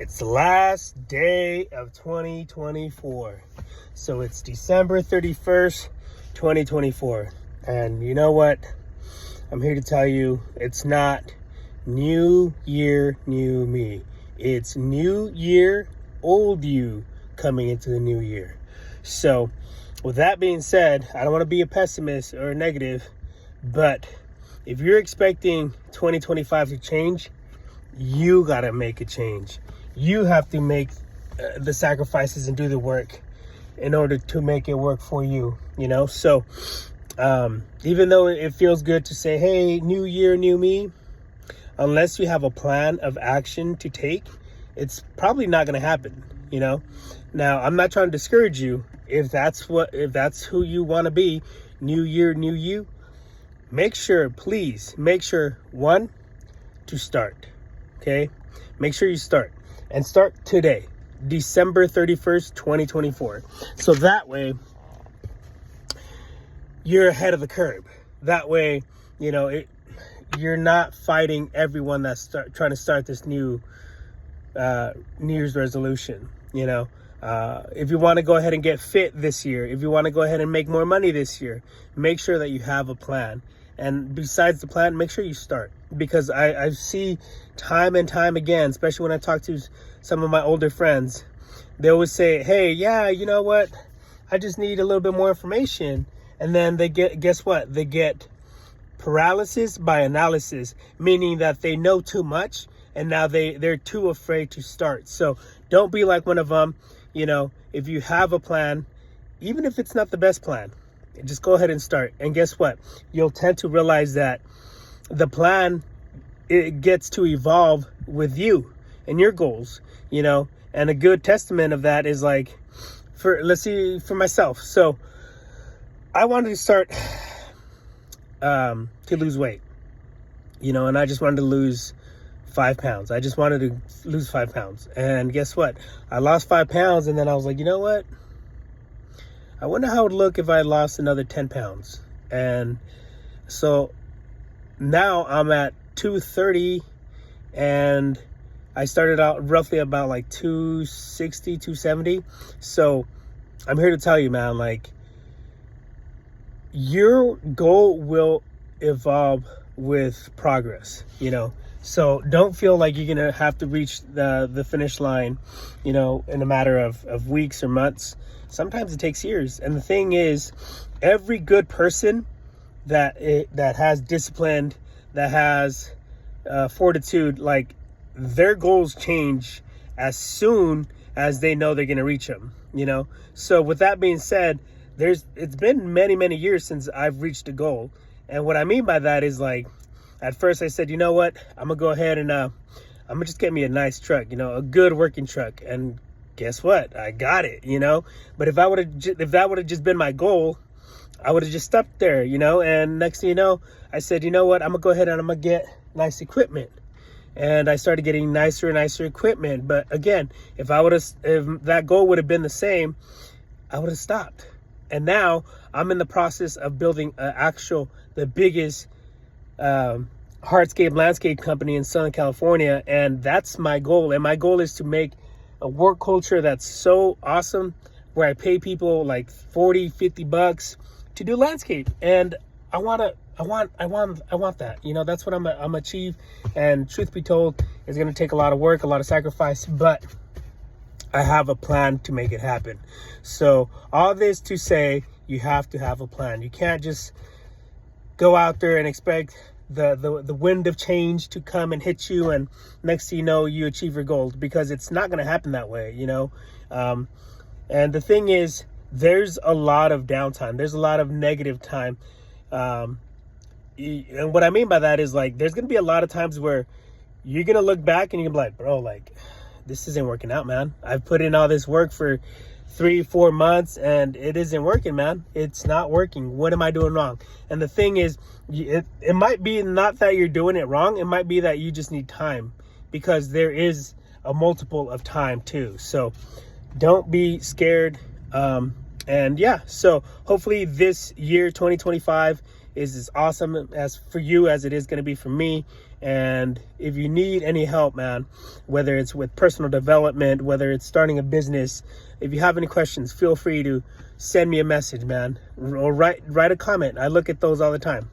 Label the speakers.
Speaker 1: It's the last day of 2024. So it's December 31st, 2024. And you know what? I'm here to tell you it's not new year, new me. It's new year, old you coming into the new year. So with that being said, I don't want to be a pessimist or a negative, but if you're expecting 2025 to change, you got to make a change. You have to make the sacrifices and do the work in order to make it work for you, you know? So even though it feels good to say, hey, new year, new me, unless you have a plan of action to take, it's probably not going to happen, you know? Now, I'm not trying to discourage you. If that's who you want to be, new year, new you, please make sure, one, to start, okay? Make sure you start. And start today, December 31st, 2024. So that way, you're ahead of the curve. That way, you know, you're not fighting everyone that's trying to start this new New Year's resolution, you know. If you want to go ahead and get fit this year, if you want to go ahead and make more money this year, make sure that you have a plan. And besides the plan, make sure you start. Because I see time and time again, especially when I talk to some of my older friends, they always say, hey, yeah, you know what? I just need a little bit more information. And then guess what? They get paralysis by analysis, meaning that they know too much and now they're too afraid to start. So don't be like one of them. You know, if you have a plan, even if it's not the best plan, just go ahead and start. And guess what? You'll tend to realize that the plan, it gets to evolve with you and your goals, you know. And a good testament of that is like, let's see, for myself. So I wanted to start to lose weight, you know, and I just wanted to lose 5 pounds. I just wanted to lose 5 pounds. And guess what? I lost 5 pounds. And then I was like, you know what? I wonder how it would look if I lost another 10 pounds. And so now I'm at 230, and I started out roughly about like 260, 270. So I'm here to tell you, man, like, your goal will evolve with progress, you know. So don't feel like you're going to have to reach the finish line, you know, in a matter of weeks or months. Sometimes it takes years. And the thing is, every good person that has discipline, that has fortitude, like, their goals change as soon as they know they're going to reach them, you know. So with that being said, it's been many years since I've reached a goal. And what I mean by that is, like, at first I said, you know what, I'm gonna go ahead and I'm gonna just get me a nice truck, you know, a good working truck. And guess what? I got it, you know. But if that would have just been my goal, I would have just stopped there, you know. And next thing you know, I said, you know what, I'm gonna go ahead and I'm gonna get nice equipment. And I started getting nicer and nicer equipment. But again, if that goal would have been the same, I would have stopped. And now I'm in the process of building the biggest hardscape landscape company in Southern California. And that's my goal. And my goal is to make a work culture that's so awesome, where I pay people like $40-50 to do landscape. And I want that, you know. That's what I'm achieve. And truth be told, it's going to take a lot of work, a lot of sacrifice, but I have a plan to make it happen. So all this to say, you have to have a plan. You can't just go out there and expect the wind of change to come and hit you, and next thing you know, you achieve your goals, because it's not going to happen that way, you know. And the thing is, there's a lot of downtime. There's a lot of negative time. And what I mean by that is, like, there's going to be a lot of times where you're going to look back and you're going to be like, bro, like, this isn't working out, man. I've put in all this work for 3-4 months and it isn't working, man. It's not working. What am I doing wrong? And the thing is, it might be not that you're doing it wrong. It might be that you just need time, because there is a multiple of time too. So don't be scared. And yeah, so hopefully this year, 2025, is as awesome as for you as it is going to be for me. And if you need any help, man, whether it's with personal development, whether it's starting a business, if you have any questions, feel free to send me a message, man, or write a comment. I look at those all the time.